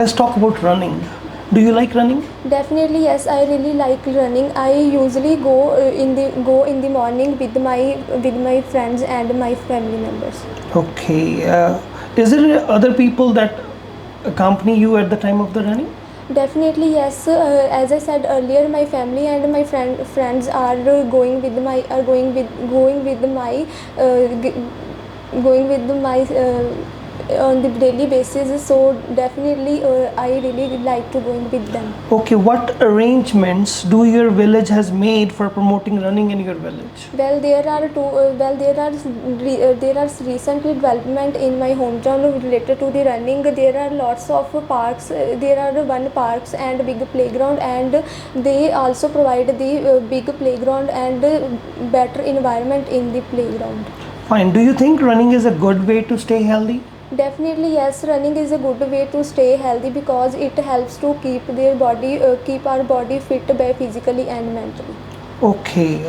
Let's talk about running. Do you like running? Definitely, yes. I really like running. I usually go in the morning with my friends and my family members. Okay. Is there other people that accompany you at the time of the running? Definitely, yes. As I said earlier, my family and my friends are going with my uh, g- going with my on the daily basis. So definitely, I really like to going with them. Okay. What arrangements do your village has made for promoting running in your village? There are recently development in my hometown related to the running. There are lots of parks. There are one parks and big playground, and they also provide the big playground and better environment in the playground. Fine. Do you think running is a good way to stay healthy? Definitely, yes. Running is a good way to stay healthy because it helps to keep our body fit by physically and mentally. Okay.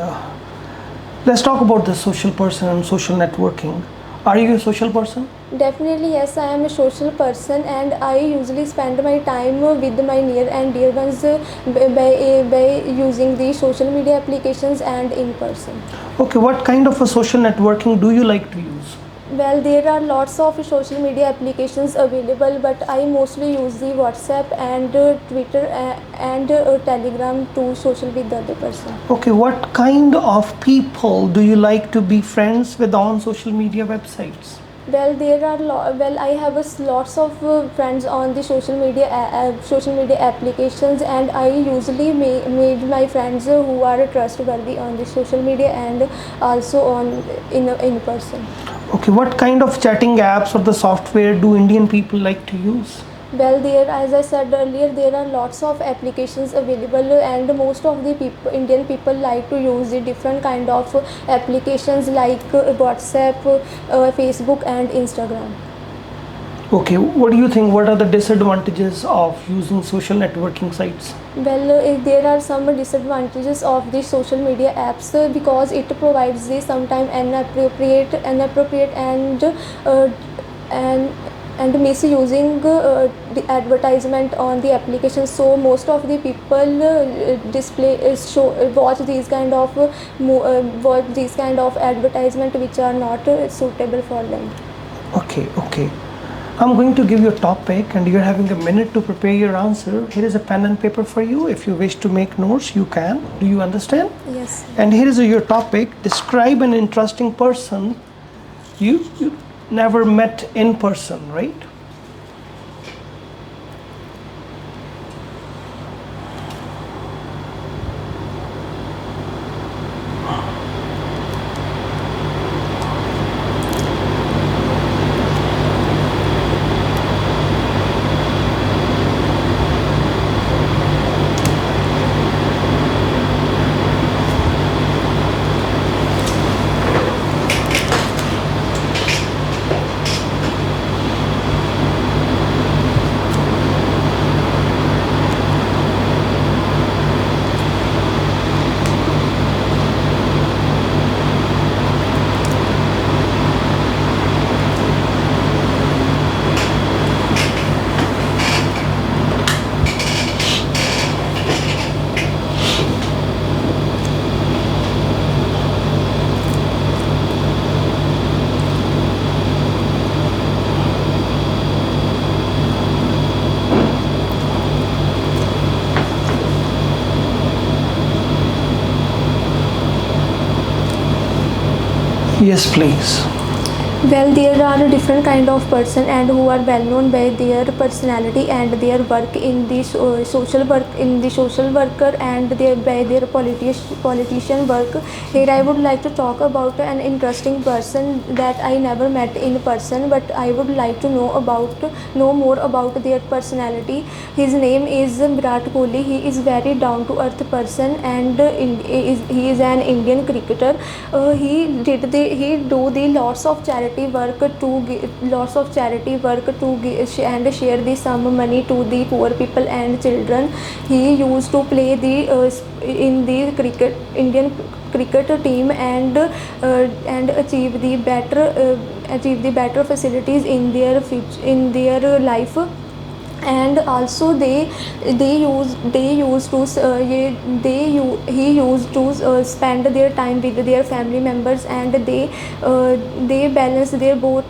Let's talk about the social person and social networking. Are you a social person? Definitely, yes, I am a social person and I usually spend my time with my near and dear ones by using the social media applications and in person. Okay. What kind of a social networking do you like to use? Well, there are lots of social media applications available, but I mostly use the WhatsApp and Twitter and Telegram to social with the other person. Okay. What kind of people do you like to be friends with on social media websites? I have lots of friends on the social media applications, and I usually made my friends who are trustworthy on the social media and also on in person. Okay, what kind of chatting apps or the software do Indian people like to use? As I said earlier, there are lots of applications available, and most of the Indian people like to use the different kind of applications like WhatsApp, Facebook, and Instagram. Okay, what do you think? What are the disadvantages of using social networking sites? There are some disadvantages of the social media apps because it provides the sometimes inappropriate and and misusing the advertisement on the application. So most of the people display show watch these kind of watch these kind of advertisement which are not suitable for them. Okay, okay. I'm going to give you a topic and you're having a minute to prepare your answer. Here is a pen and paper for you. If you wish to make notes, you can. Do you understand? Yes. And here is your topic. Describe an interesting person you never met in person, right? Yes, please. There are different kind of person and who are well known by their personality and their work in the social worker and by their politician work. Here I would like to talk about an interesting person that I never met in person, but I would like to know more about their personality. His name is Virat Kohli. He is very down to earth person and he is an Indian cricketer. He do the lots of charity work and share the some money to the poor people and children. He used to play in the cricket Indian cricket team and achieve the better facilities in their life. and also he used to spend their time with their family members, and they balance their both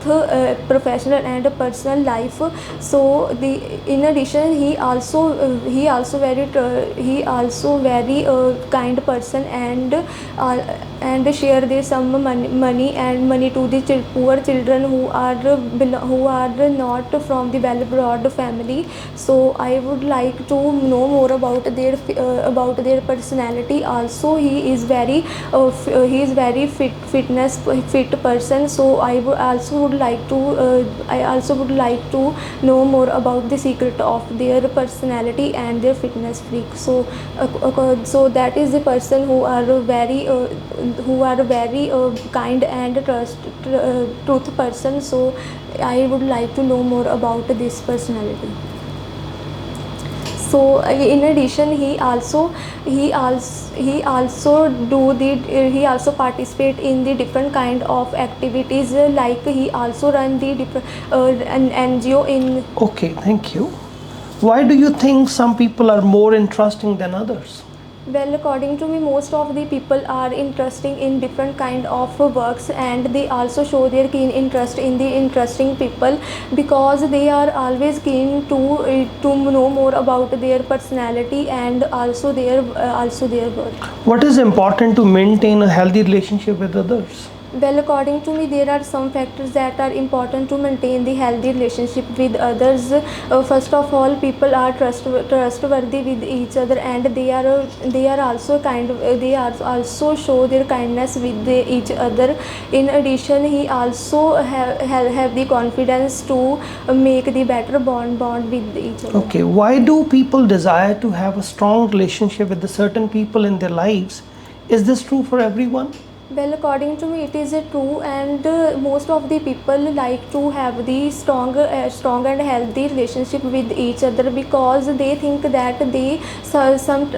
professional and personal life. So the in addition, he also very kind person, and share their some money to the poor children who are not from the well brought family. So I would like to know more about their personality. Also, he is very fit person. So I also would like to know more about the secret of their personality and their fitness freak. So that is the person who are very kind and truth person. So I would like to know more about this personality. So in addition, he also participate in the different kind of activities, like he also run the different an NGO in. Okay, thank you. Why do you think some people are more interesting than others? Well, according to me, most of the people are interesting in different kind of works, and they also show their keen interest in the interesting people, because they are always keen to know more about their personality and also their work. What is important to maintain a healthy relationship with others? Well, according to me, there are some factors that are important to maintain the healthy relationship with others. First of all, people are trustworthy with each other, and they are also they are also show their kindness with each other. In addition, he also have the confidence to make the better bond with each other. Okay, why do people desire to have a strong relationship with the certain people in their lives? Is this true for everyone? Well, according to me, it is true, and most of the people like to have the strong and healthy relationship with each other, because they think that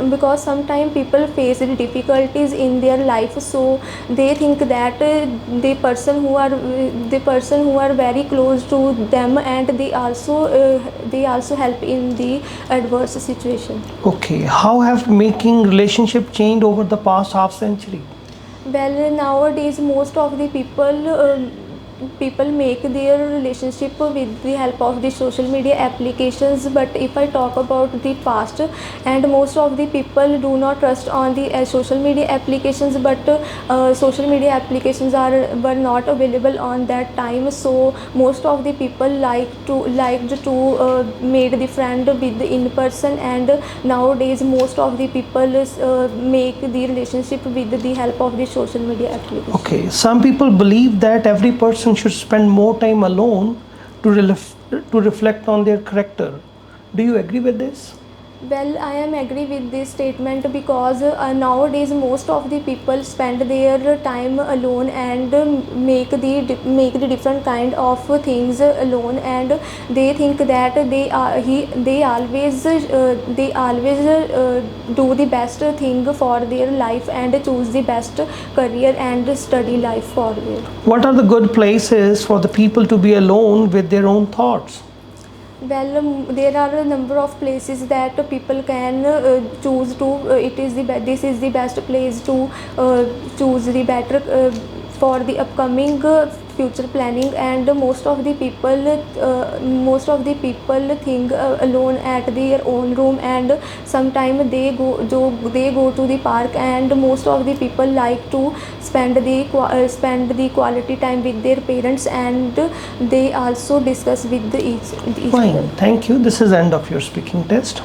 because sometimes people face the difficulties in their life, so they think that the person who are very close to them, and they also help in the adverse situation. Okay, how have making relationship changed over the past half century? Well, nowadays most of the people make their relationship with the help of the social media applications. But if I talk about the past, and most of the people do not trust on the social media applications, but social media applications were not available on that time. So most of the people liked to made the friend with in person, and nowadays most of the people make the relationship with the help of the social media applications. Okay, some people believe that every person should spend more time alone to reflect on their character. Do you agree with this? Well, I am agree with this statement, because nowadays most of the people spend their time alone, and make the different kind of things alone, and they think that they always do the best thing for their life, and choose the best career and study life for their. What are the good places for the people to be alone with their own thoughts? Well, there are a number of places that people can choose to. This is the best place to choose the better for the upcoming future planning. And most of the people think alone at their own room, and sometimes they go to the park, and most of the people like to spend the quality time with their parents, and they also discuss with each Fine, other. thank you. This is end of your speaking test.